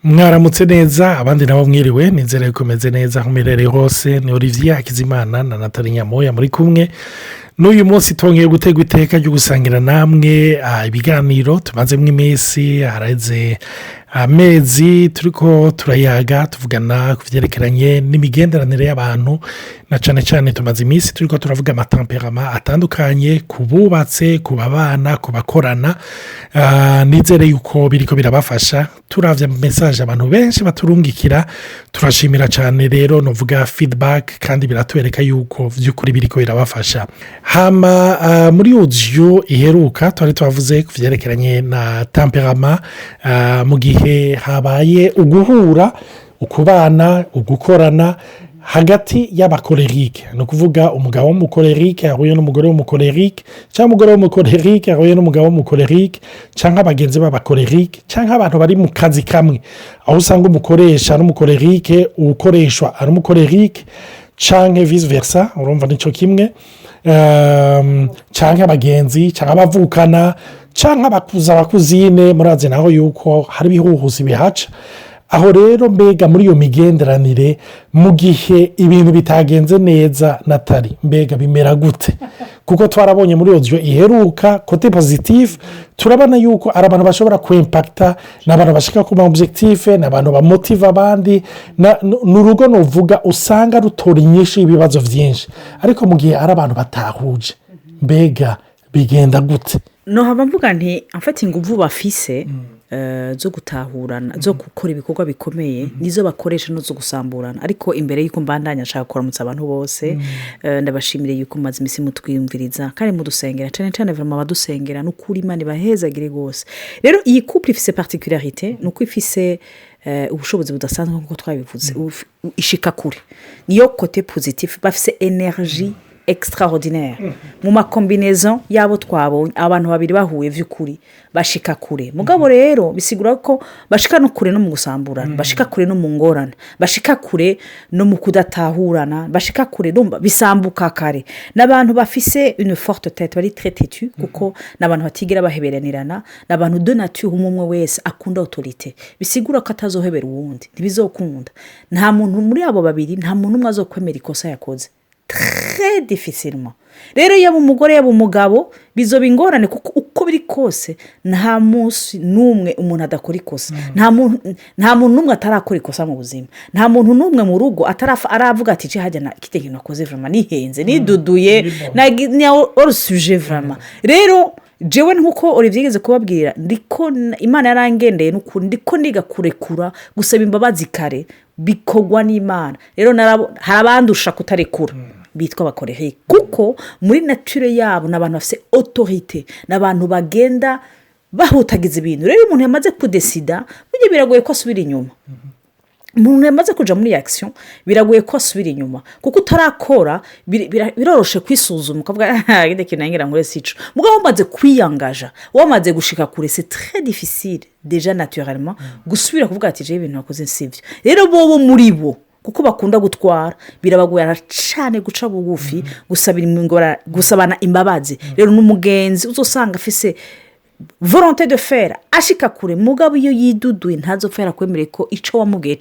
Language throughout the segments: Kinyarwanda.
mwaramutse neza abandi nabo mwiriwe nizere kumeze neza aho umerereye hose ni Olivier Hakizimana na Nathalie Nyamoya muri kumwe n'uyu munsi twongeye gutega iteka ryo gusangira namwe ibiganiro tumazemo iminsi hareze amezi turiko turayaga tuvugana ku byerekeranye n'imigenderanire y'abantu na cyane cyane tumaze iminsi turiko turavuga amatemperama atandukanye ku bubatse ku babana ku bakorana nizere yuko biriko birabafasha turavye message abantu benshi baturungikira turashimira cyane rero novuga feedback kandi biratwereka yuko vy'ukuri biriko birabafasha hama muri audio iheruka twari twavuze ku byerekeranye na temperama mu gihe habaye uguhura ukubana ugukorana hagati y'abacolérique no kuvuga umugabo w'umucolérique ahuye n'umugore w'umucolérique cyangwa umugore w'umucolérique ahuye n'umugabo w'umucolérique cyangwa abagenzi b'abacolérique cyangwa abantu bari mu kazi kamwe aho usanga umukoresha n'umucolérique ukoreshwa ari umucolérique cyangwa vice versa urumva nico kimwe cyangwa abagenzi cyangwa abavukana cyangwa abakuzine murazi naho yuko hari ibihuhuzi bihaca aho rero mbega muri iyo migenderanire mu gihe ibintu bitagenze neza Nathalie mbega bimera gute kuko twarabonye muri audio iheruka kote positif turabona yuko ari abantu bashobora kuimpacta n'abantu bashaka kuba objectif n'abantu bamotiva abandi n'urugo novuga usanga rutora inyinshi ibibazo byinshi ariko mu gihe ari abantu batahuje mbega bigenda gute no haba mvuga nti afata inguvu bafise zo gutahurana zo gukora ibikorwa bikomeye nizo bakoresha no zo gusamburana ariko imbere y'uko mbandanya nshaka kuramutsa abantu bose ndabashimire yuko maze imisi mutwiyumviriza kandi mudusengera cyane vraiment badusengera n'ukuri Imana bahezagire gose rero iyi couple ifise particularité nuko ifise ubushobozi budasanzwe nkuko twabivuze ishika kure niyo côté positif bafise énergie extraordinaire mu makombinaison yabo twabonye abantu babiri bahuye vy'ukuri bashika kure mugabo rero bisigura ko bashika no kure no mu gusamburana bashika kure no mu ngorana bashika kure no mu kudatahurana bashika kure ndumva bisambuka kare n'abantu bafise une forte tête bari très têtu kuko n'abantu batigira baheberanirana n'abantu de nature umwe wese akunda autorité bisigura ko atazohebera uwundi ntibizokunda nta muntu muri abo babiri nta muntu umwe azokwemera ikosa yakoze très difficilement rero yaba umugore yaba umugabo bizoba ingorane kuko uko biri kose nta munsi numwe umuntu adakora ikosa nta muntu numwe atarakora ikosa mu buzima nta muntu numwe mu rugo aravuga ati hajya na kitenge nakoze vraiment nihenze niduduye na hors sujet vraiment rero jewe nkuko Olivier yigeze kubabwira ndiko Imana yarangendeye n'ukuri ndiko ndiga kurekura gusaba imbabazi kare bikogwa n'Imana rero harabandusha kutarekura bitwa bacolérique kuko muri nature yabo n'abantu bafise autorité n'abantu bagenda bahutagiza ibintu rero umuntu yamaze kudesida bijye biragoye ko asubira inyuma umuntu yamaze kuja muri action biragoye ko asubira inyuma kuko utarakora biroroshe kwisuzuma ukavuga gide kinangira ngore sico mugabo wamaze kwiyangaja wamaze gushika kure c'est très difficile déjà naturellement gusubira kuvuga ati je ibintu nakoze sivyo rero bobo muri bo kuko bakunda gutwara birabagoye cyane guca bugufi gusabana imbabazi rero n'umugenzi uzosanga afise volonté de faire ashika kure mugabo iyo yiduduye ntazopfera kwemera ko ico wamubwiye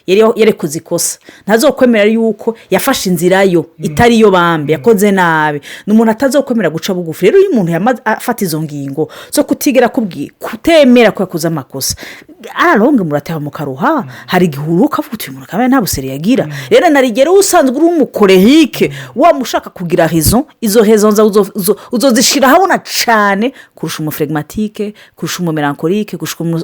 yari kuzikosa ntazokwemera yuko yafashe inzira yo itari yo bambe yakoze nabi n'umuntu atazokwemera guca bugufi rero uyu muntu yamaze afata izo ngingo zo kutigera kubwiye kutemera ko yakoze amakosa araronge murateha mu karuha hari gihuruka vuga umuntu kabe nta busere yagira rero narigera usanzwe uri umucolérique wamushaka kugira raison izo raison uzozishira habona cyane kurusha umuflegmatique kurusha umumélancolique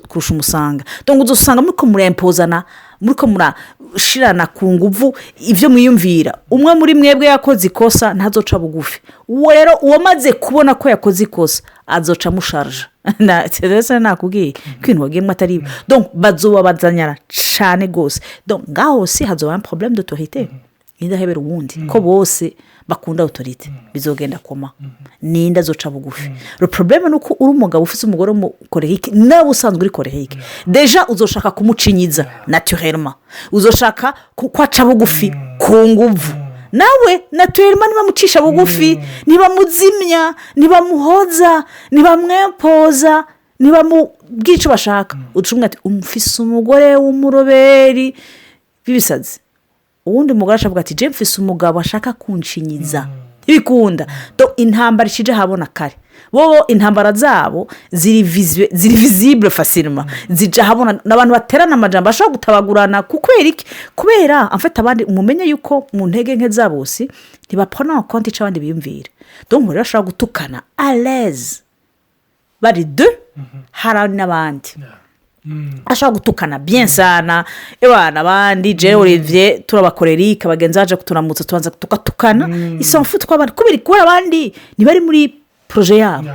kurusha umusanga donc uzosanga muri ko murempozana muri ko murashirana ku nguvu ivyo mwiyumvira umwe muri mwebwe yakoze ikosa ntazoca bugufi uwo rero uwamaze kubona ko yakoze ikosa azoca musharja na c'est nakubwiye kwintu wagiyemo atari donc bazoba bazanyara cyane gose donc ngaho si hazoba un problème d'autorité indahebera uwundi ko bose bakunda autorité bizogenda koma ninda zoca bugufi le problème nuko uri umugabo ufise umugore mu colérique nawe usanzwe uri colérique déjà uzoshaka kumucinyiza naturellement uzoshaka kwaca bugufi ku nguvu nawe naturellement nibamucisha bugufi nibamuzimya nibamuhoza nibamwempoza niba mu bw'icyo bashaka ucumwe ati umfise umugore w'umuroberi b'ibisazi uwundi mugore ashavuga ati je mfise umugabo ashaka kunshinyiza ibikunda do intambara ishije habona kare bo intambara zabo ziri visible facilement zija habona n'abantu baterana amajambo ashaka gutabagurana kubera amfata abandi umumenye yuko mu ntege nke zabo si ntibapona en compte ico abandi biyumvira donc rero ashaka gutukana à l'aise bari deux hari n'abandi ashaka gutukana bien sana ebana abandi je Olivier turabakolérique abagenzi baje kuturamutsa tubanza tukatukana ils fout twabandi kubera abandi ni bari muri projet yabo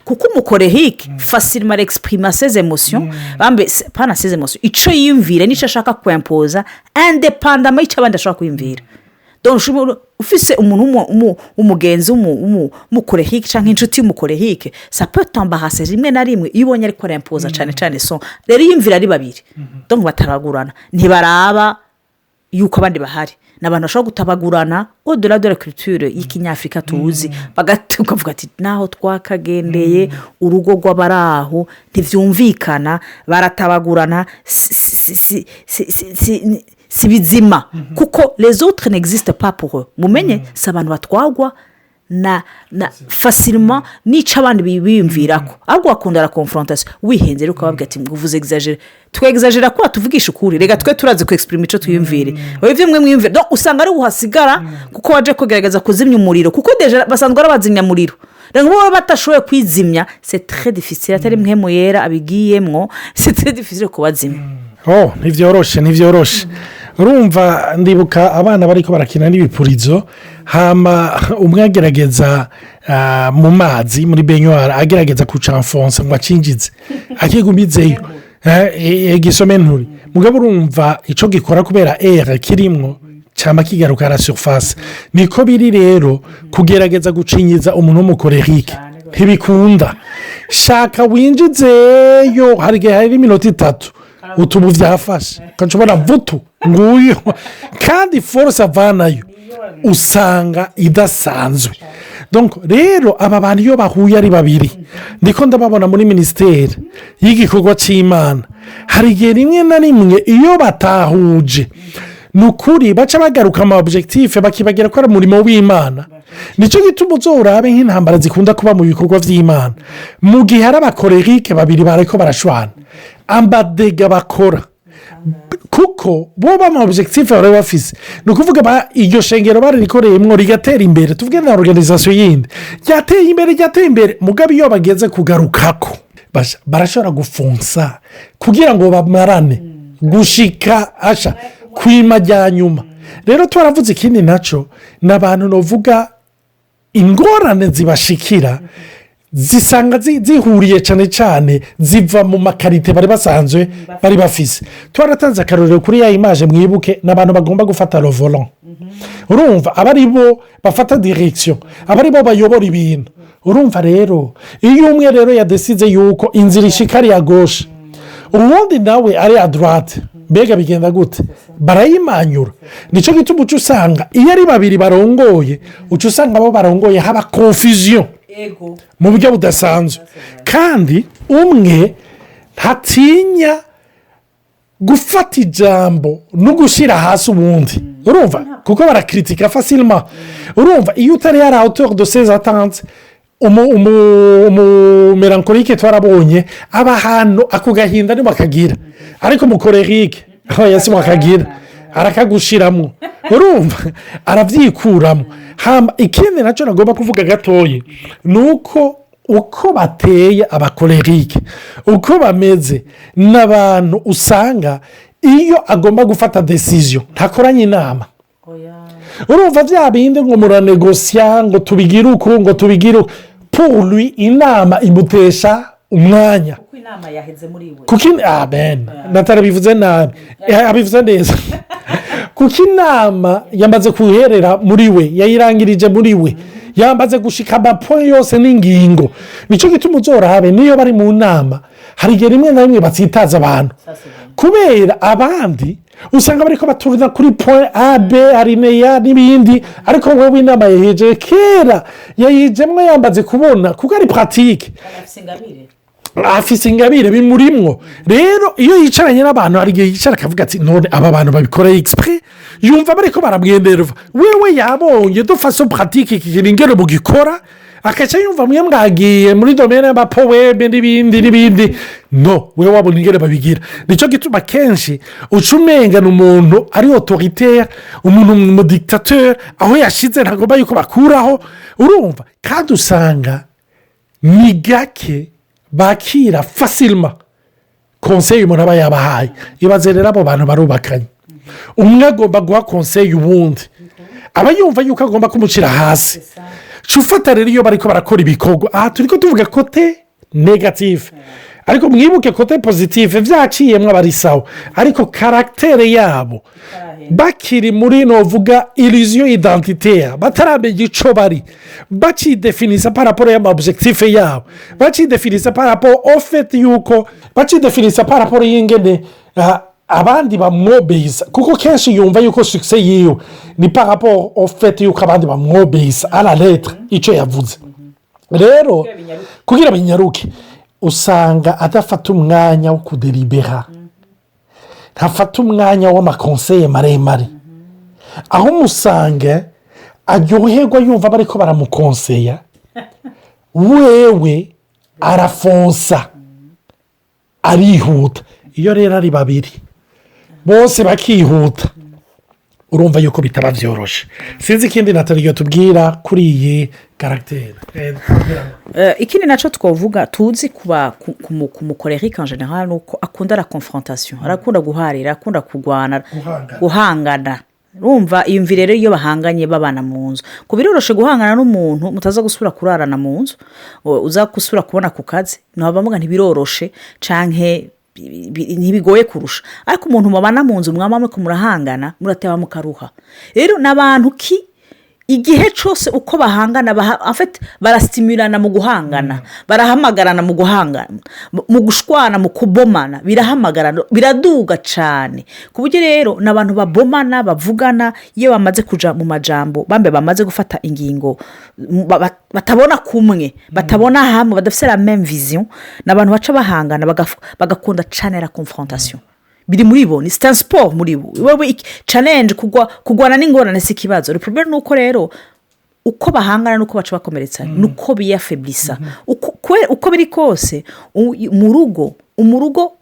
kuko umukolérique facilement exprimer ses émotions bambe pas ses émotions ico yiyumvira nico ashaka kwimpoza indépendamment ico abandi ashaka kwiyumvira donc ufise umuntu umugenzi umukolérique canke inshuti y'umukolérique ça peut t'embarrasser rimwe na rimwe iyo ubonye ariko arimpoza cyane so rero yimvira ari babiri donc bataragurana ntibaraba yuko abandi bahari n'abantu bashobora gutabagurana au-delà de la culture y'ikinyafrika tuzi bagavuga ati naho twakagendeye urugo rw'abaraho ntivyumvikana baratabagurana si bizima kuko les autres n'existent pas pour eux mumenye si abantu batwagwa na facilement nica abandi biyumvirako ahubwo bakunda la confrontation wihenze rero ukababwira ati mvuze exagere twexagera ko tuvugisha ukuri rega twe turazi ku exprime ico twiyumvire wewe mwe mwiyumvire donc usanga ari uhasigara kuko waje kugerageza kuzimya umuriro kuko deja basanzwe arabazimya muriro rero bo batashoboye kwizimya c'est très difficile atari mwe yera abigiyemwo c'est très difficile kubazimya ntivyoroshe urumva ndibuka abana bariko barakina n'ibipurizo hama umwe agerageza mu mazi muri baignoire agerageza kucanfonsa ngo acinjize akigumizeyo igisomenturi mugabo urumva ico gikora kubera air kirimwo cyamba kigaruka la surface niko biri rero kugerageza gucinyiza umuntu w'umukolérique ntibikunda shaka winjizeyo hari iminota 3 utubu vyafashe kanshobora vutu nguyo kandi force avanayo usanga idasanzwe donc rero aba bantu iyo bahuye ari babiri ndiko ndababona muri ministeri y'igikorwa c'Imana hari igihe rimwe na rimwe iyo batahuje nukuri baca bagaruka ama objectif bakibagira ko ari umurimo w'Imana nico gituma uzorabe nk'intambara zikunda kuba mu bikorwa vy'Imana mu gihe hari abakolérique babiri bariko barashwana ambadega bakora kuko bo bama objectif bari bafise nukuvuga iryo shengero bari rikoreyemwo rigatera imbere tuvuge na organisation yindi yateye imbere mugabe iyo bageze kugarukako barashobora gufonsa kugira ngo bamarane gushika kwima rya nyuma rero twaravuze ikindi naco n'abantu novuga ingorane zibashikira zisanga zihuriye cyane ziva mu makarite bari basanzwe bari bafise twaratanze akarorero kuri ya image mwibuke n'abantu bagomba gufata le volant urumva abari bo bafata direction abari bo bayobora ibintu urumva rero iyo umwe rero yadesize yuko inzira ishikari ya gauche ubundi nawe ari à droite mbega bigenda gute barayimanyura nico gituma uca usanga iyo ari babiri barongoye uca usanga abo barongoye haba confusion mu buryo budasanzwe kandi umwe ntatinya gufata ijambo no gushyira hasi ubundi urumva kuko barakritika facilement urumva iyo utari yari auteur de ses attentes umumelankolike twarabonye aba ahantu ako gahinda ni bakagira ariko umukolérique aho yasi bakagira arakagushyiramo urumva arabyikuramo ikindi nacyo nagomba kuvuga gatoya ni uko bateye abakolérique uko bameze n'abantu usanga iyo agomba gufata decision ntakoranye inama urumva bya bindi ngo muranegosya ngo tubigire uku ngo tubigire uku pour lui inama imutesha umwanya kuko inama yaheze muri we kuko amen natarabivuze nabi abivuze neza kuko inama yamaze kuherera muri we yayirangirije muri we yamaze gushika amapoint yose n'ingingo nico gituma uzorabe niyo bari mu nama hari igihe rimwe na rimwe batsitaza abantu kubera abandi usanga bariko baturira kuri point A B alinéa n'ibindi ariko wowe inama yaheje kera yayijemwe yambaze kubona kuko ari pratique afise ingabire bimurimwo rero iyo yicaranye n'abantu hari igihe yicara akavuga ati none aba bantu babikora exprès yumva bariko baramwenderva wewe yabonye dufase pratique iki ingero bugikora akaca yumva mwe mwagiye muri domaine y'amapowebe n'ibindi no wewe wabona ingero babigira nico gituma kenshi ucumenga n'umuntu ari autoritaire umuntu mu dictateur aho yashize ntagomba yuko bakuraho urumva kandi usanga ni gake bakira facilement conseil umuntu aba yabahaye ibaze rero abo bantu barubakanye umwe agomba guha conseil uwundi aba yumva yuko agomba kumucira hasi ufata rero iyo bariko barakora ibikorwa aha turiko tuvuga kote negative ariko mwibuke kote positive vyaciyemwo abari sawa ariko karagitere yabo bakiri muri novuga illusion identitaire bataramenya ico bari bacidefinisa par rapport y'amaobjectif yabo bacidefinisa par rapport au fait yuko bacidefinisa par rapport y'ingene abandi bamwobeyisa kuko kenshi yumva yuko succès yiwe ni par rapport au fait yuko abandi bamwobeyisa à la lettre ico yavuze rero kugira binyaruke usanga adafata umwanya wo kudelibera ntafata umwanya w'amakonseye maremare aho umusange aryoherwa yumva bariko baramukonseya wewe arafonsa arihuta iyo rero ari babiri bose bakihuta urumva yuko bitaba vyoroshe sinzi ikindi nataliyo tubwira kuri iyi karagitere ikindi naco twovuga tuzi kuba ku colérique en général nuko akunda la confrontation arakunda guharira akunda kugwana guhangana urumva iyumvire rero iyo bahanganye babana mu nzu ku biroroshe guhangana n'umuntu mutaza gusubira kurarana mu nzu uza gusubira kubona ku kazi naho bavuga ntibiroroshe canke ntibigoye kurusha ariko umuntu mubana mu nzu mwamwe kumurahangana murateba mukaruha rero n'abantu igihe cyose uko bahangana barastimulana mu guhangana barahamagarana mu guhangana mu gushwana mu kubomana birahamagarana biraduga cyane ku buryo rero n'abantu babomana bavugana iyo bamaze kuja mu majambo bambe bamaze gufata ingingo batabona kumwe batabona hamwe badafite la même vision n'abantu baca bahangana bagakunda cyane la confrontation biri muri bo ni sport muri bo wewe challenge kugwana n'ingorane sikibazo le problème nuko rero uko bahangana nuko baca bakomeretsa nuko biyafeblisa uko biri kose mu rugo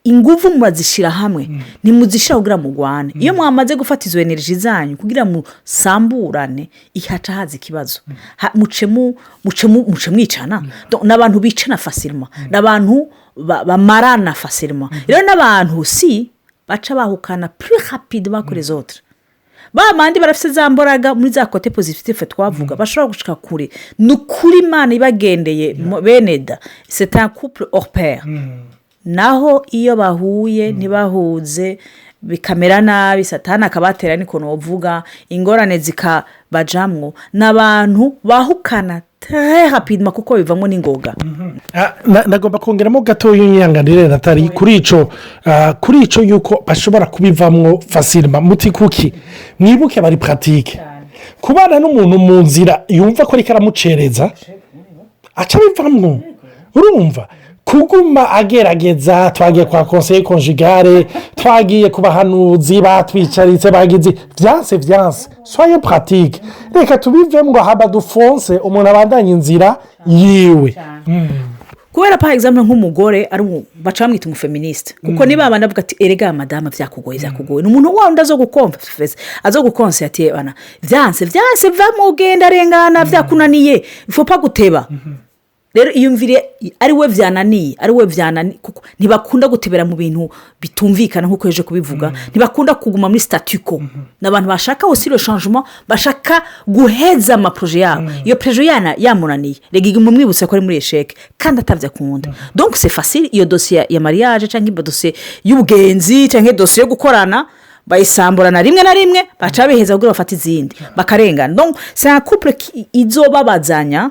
inguvu muzishira hamwe nimuzishira kugira mugwane iyo mwamaze gufata izo energy zanyu kugira musamburane ihaca haza ikibazo muce mwicana n'abantu bicana facilement n'abantu bamarana facilement rero n'abantu baca bahukana plus rapidement que les autres bamandi barafise zamboraga muri za côté positif twavuga bashobora gushika kure nukuri Imana ibagendeye beneda c'est un couple hors pair naho iyo bahuye ntibahuze bikamera nabi satana akabatera niko novuga ingorane zikabajamwo n'abantu bahukana très rapidement kuko bivamo n'ingoga nagomba kongeramo gato y'inyanganire natari kuri ico yuko bashobora kubivamwo facilement muti kuki mwibuke bari pratique kubana n'umuntu mu nzira yumva ko ariko aramucereza aca bivamwo urumva kuguma agerageza twagiye kwa conseil conjugale twagiye ku bahanuzi batwicaritse bagize vyanse soyez pratique reka tubivemwo haba dufonse umuntu abandanya inzira yiwe kubera par exemple nk'umugore ari baca bamwita umufeministe kuko niba abana bavuga ati erega madame vyakugoye n'umuntu wundi azogukonse ati bana vyanse vamugenda rengana vyakunaniye il faut pas guteba rero iyumvire ari we vyananiye kuko ntibakunda gutebera mu bintu bitumvikana nkuko yeje kubivuga ntibakunda kuguma muri statu quo n'abantu bashaka aussi le changement bashaka guheza ama projet yabo iyo projet yamunaniye rega mu mwibutse ko ari muri échec kandi atavya kunda donc c'est facile iyo dossier ya mariage cyangwa dossier y'ubugenzi cyangwa dossier yo gukorana bayisamburana rimwe na rimwe baca biheza kugira bafata izindi bakarengana donc c'est un couple izobabazanya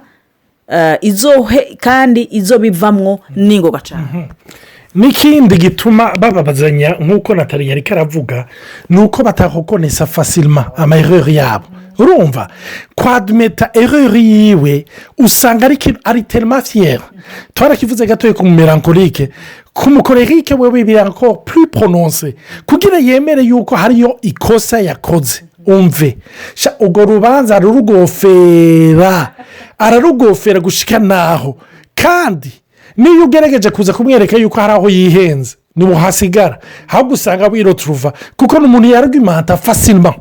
izohe kandi izo bivamwo ningoga cyane n'ikindi gituma bababazanya nk'uko natali yari karavuga ni uko batahokonesa fasilima amayereri yabo urumva kwadumeta ereri yiwe usanga ari terima fiyeri twarakivuze gatoya ku mumerankorike ku mukorerike wewe biranko puri poronse kugira yemere yuko hariyo ikosa yakoze umve urwo rubanza ararugofera gushika naho kandi niyo ugerageje kuza kumwereka yuko hari aho yihenze niho hasigara ahubwo usanga wiroturuva kuko n'umuntu yaragimanta fasilima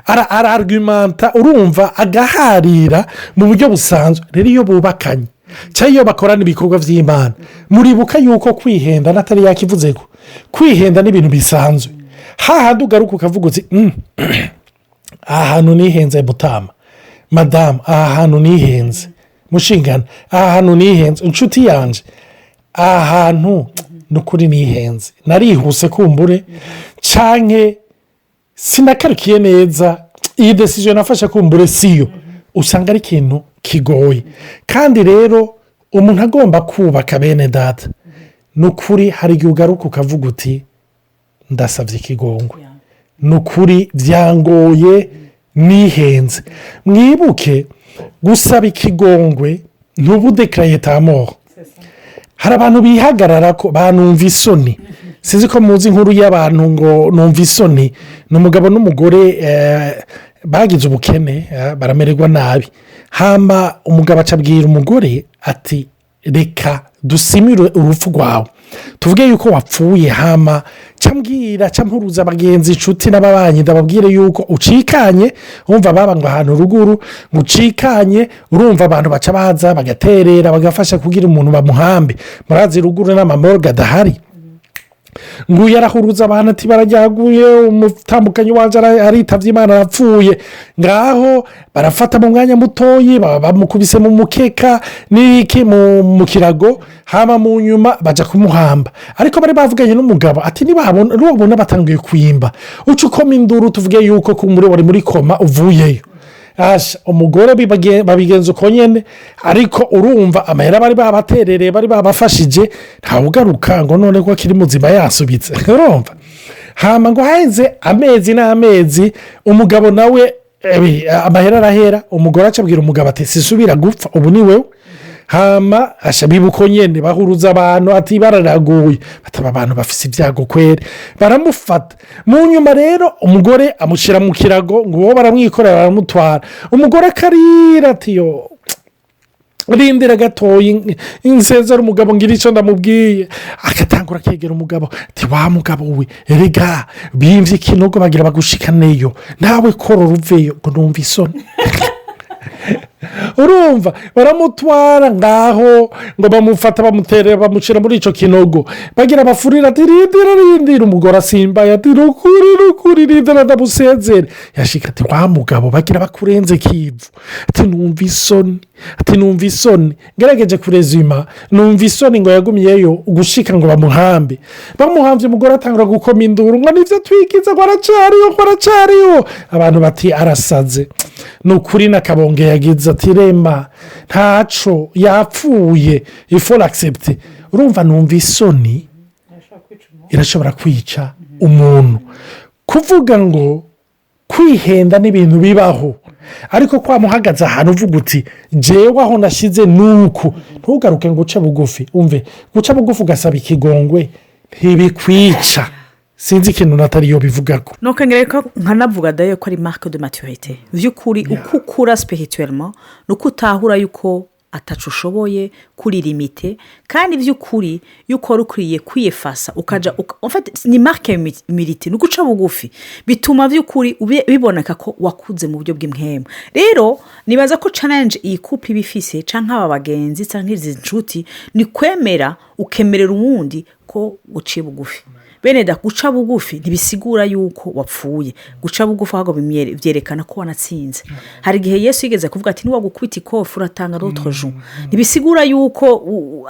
araragimanta urumva agaharira mu buryo busanzwe rero iyo bubakanye cyangwa iyo bakorana ibikorwa by'imana muribuka yuko kwihenda natali yakivuze ko kwihenda ni ibintu bisanzwe hahandi ugaruka ukavuga uti aha hantu nihenze mutama madamu aha hantu nihenze mushingana aha hantu nihenze inshuti yanjye aha hantu ni ukuri nihenze narihuse kumbure cyane sinakarikiye neza iyi desiziyo nafashe kumbure siyo usanga ari ikintu kigoye kandi rero umuntu agomba kubaka bene data ni ukuri hari igihe ugaruka ukavuga uti ndasabye ikigongwe ni ukuri byangoye nihenze mwibuke gusaba ikigongwe ntubudekaraye tamoro hari abantu bihagarara ko banumva isoni sinzi ko muzi inkuru y'abantu ngo numva isoni ni umugabo n'umugore bagize ubukene baramererwa nabi hamba umugabo acabwira umugore ati reka dusimire urupfu rwawe tuvuge yuko wapfuye hama cyambwira cyampuruza abagenzi inshuti n'ababanyi ndababwire yuko ucikanye wumva baba ngo ahantu ruguru ngo ucikanye urumva abantu baca baza bagaterera bagafasha kugira umuntu bamuhambe murazi ruguru n'amamorga adahari ngo yarahuruza abantu ati barajyaguye umutambukanyi waje aritavye Imana arapfuye ngaho barafata mu mwanya mutoyi bamukubise mu mukeka n'iki mu kirago hama mu nyuma baja kumuhamba ariko bari bavuganye n'umugabo ati nibabona batangiye kwimba uca ukoma induru tuvuge yuko kumure wari muri koma uvuyeyo umugore babigenza uko nyine ariko urumva amahera bari babaterereye bari babafashije ntawugaruka ngo none ko akiri muzima yasubitse urumva hama ngo haheze amezi n'amezi umugabo nawe amahera arahera umugore acabwira umugabo ati sisubira gupfa ubu ni wewe hama bibuko nyine bahuruza abantu ati bararaguye bataba abantu bafise ibyago kwere baramufata mu nyuma rero umugore amushyira mu kirago ngo uwo baramwikorera baramutwara umugore akarira ati yo rindira gatoya insezera umugabo ngira icyo ndamubwiye agatangura akegera umugabo ati wa mugabo we erega bimvye ikinogo bagira bagushikaneyo nawe korora uveyo ngo numva isoni urumva baramutwara ngaho ngo bamufata bamuterera bamucira muri icyo kinogo bagira bafurira ati rindira umugore asimbaye ati rukuri rindira ndamusezere yashika ati wa mugabo bagira bakurenze kivu ati numva isoni ngerageje kurezima numva isoni ngo yagumiyeyo gushika ngo bamuhambe bamuhamvye umugore atangura gukoma induru ngo nivyo twikiza ngo aracariyo abantu bati arasaze nukuri nakabonge yagize ati rema ntaco yapfuye ifo accepte urumva numva isoni irashobora kwica umuntu kuvuga ngo kwihenda n'ibintu bibaho ariko kwamuhagaze ahantu uvuga uti jewe aho nashize nuko ntugaruke ngo uce bugufi umve guca bugufi ugasaba ikigongwe ntibikwica sinzi ikintu nataliyo bivugako nuko ngereka nkanavuga dayo ko ari marque de maturité vy'ukuri uko ukura spirituellement nuko utahura yuko atacu ushoboye kuri limite kandi vy'ukuri yuko rukuriye kwiyefasa ukaja en fait ni marque humilité nuko uca bugufi bituma vy'ukuri biboneka ko wakuze mu buryo bw'imhemu rero nibaza ko challenge iyi couple bifise canka aba bagenzi canka izi nshuti ni kwemera ukemerera uwundi ko uciye bugufi bene da guca bugufi ntibisigura yuko wapfuye guca bugufi ahubwo byerekana ko wanatsinze hari igihe Yesu yigeze kuvuga ati niwagukubita ikofi uratanga l'autre jour ntibisigura yuko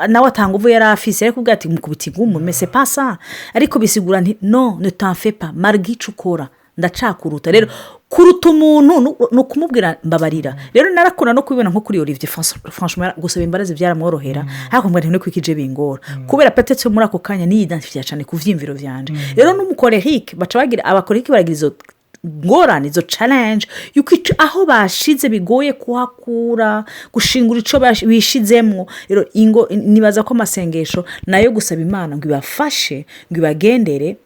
nawe atanga uvu yari afise ariko kuvuga ati mukubita igumu mais c'est pas ça ariko bisigura nti non ne t'en fais pas malgré icyo ukora ndacakuruta rero kuruta umuntu ni ukumubwira mbabarira rero narakunda no kubibona nko kuri Olivier franchement gusaba imbabazi byaramworohera ariko mbona ntino kwikije bingora kubera petetse muri ako kanya niyidantifiya cyane ku vyimviro vyanje rero n'umucolérique baca bagira abacolérique baragira izo ngorane izo challenge yuko aho bashize bigoye kuhakura gushingura ico bishizemwo rero nibaza ko amasengesho nayo gusaba Imana ngo ibafashe ngo ibagendere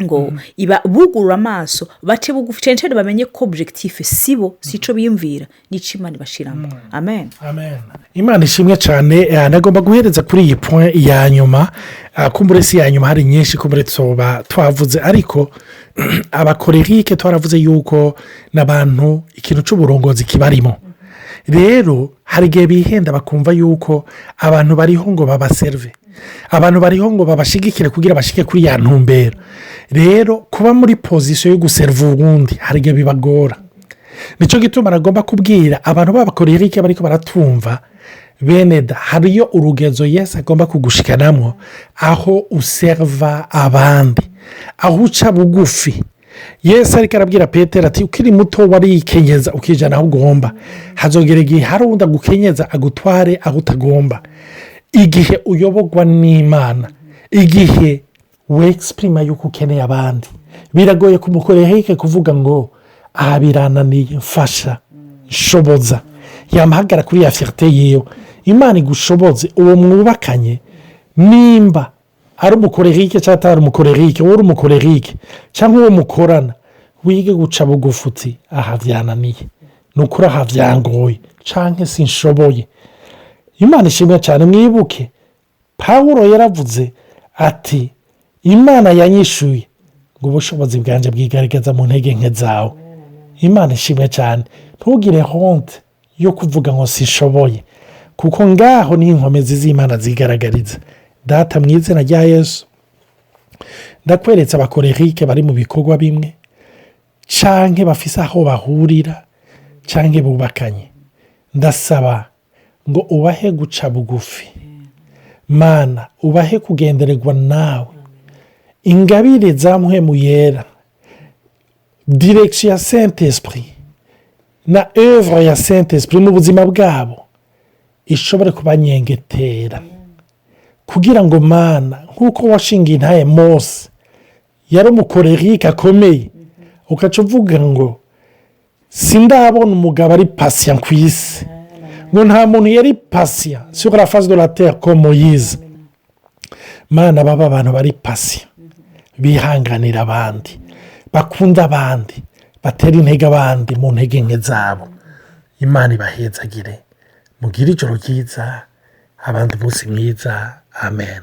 ngo iba bugurura amaso bace bugufi cyane bamenye ko objectif sibo sico biyumvira nico Imana ibashiramo amen Imana ishimwe cyane nagomba guhereza kuri iyi point ya nyuma kumbure si ya nyuma hari nyinshi kumbure twavuze ariko abacolérique twaravuze yuko n'abantu ikintu cy'uburongozi kibarimo rero hari igihe bihenda bakumva yuko abantu bariho ngo babaserve abantu bariho ngo babashigikire kugira bashike kuri ya ntumbero rero kuba muri position yo guserva ubundi hari igihe bibagora nicyo gituma nagomba kubwira abantu b'abacolérique bariko baratumva beneda hariyo urugezo Yesu agomba kugushikanamo aho userva abandi aho uca bugufi Yesu ariko arabwira Petero ati ukiri muto warikenyeza ukijana aho ugomba hazogera igihe hari undi agukenyeza agutware aho utagomba igihe uyobogwa n'Imana igihe wexprima yuko ukeneye abandi biragoye ku mucolérique kuvuga ngo aha birananiye mfasha nshoboza yamahagara kuri ya fierté yiyo Imana igushoboze uwo mwubakanye nimba ari umucolérique cyangwa atari umucolérique wowe uri umucolérique cyangwa uwo mukorana wige guca bugufuti aha byananiye nukuri aha byangoye cyangwa sinshoboye Imana ishimwe cyane mwibuke Pawulo yaravuze ati Imana yanyishuye ngo ubushobozi bwanje bwigaragaza mu ntege nke zawe Imana ishimwe cyane ntugire honte yo kuvuga ngo sishoboye kuko ngaho ni inkomezi z'Imana zigaragariza data mu izina rya Yesu ndakweretse abacolérique bari mu bikorwa bimwe canke bafise aho bahurira canke bubakanye ndasaba ngo ubahe guca bugufi Mana ubahe kugendererwa nawe ingabire za mpwemu yera direction ya Saint-Esprit na œuvre ya Saint-Esprit mu buzima bwabo ishobore kubanyengetera kugira ngo Mana nk'uko washingiye intaye Mose yari umucolérique akomeye ukaca uvuga ngo sindabona umugabo ari patient ku isi ngo nta muntu yari patient sur la face de la terre comme Moïse Mana baba abantu bari patient bihanganira abandi bakunda abandi batera intege abandi mu ntege nke zabo Imana ibahezagire mugire ijoro ryiza abandi umunsi mwiza amen.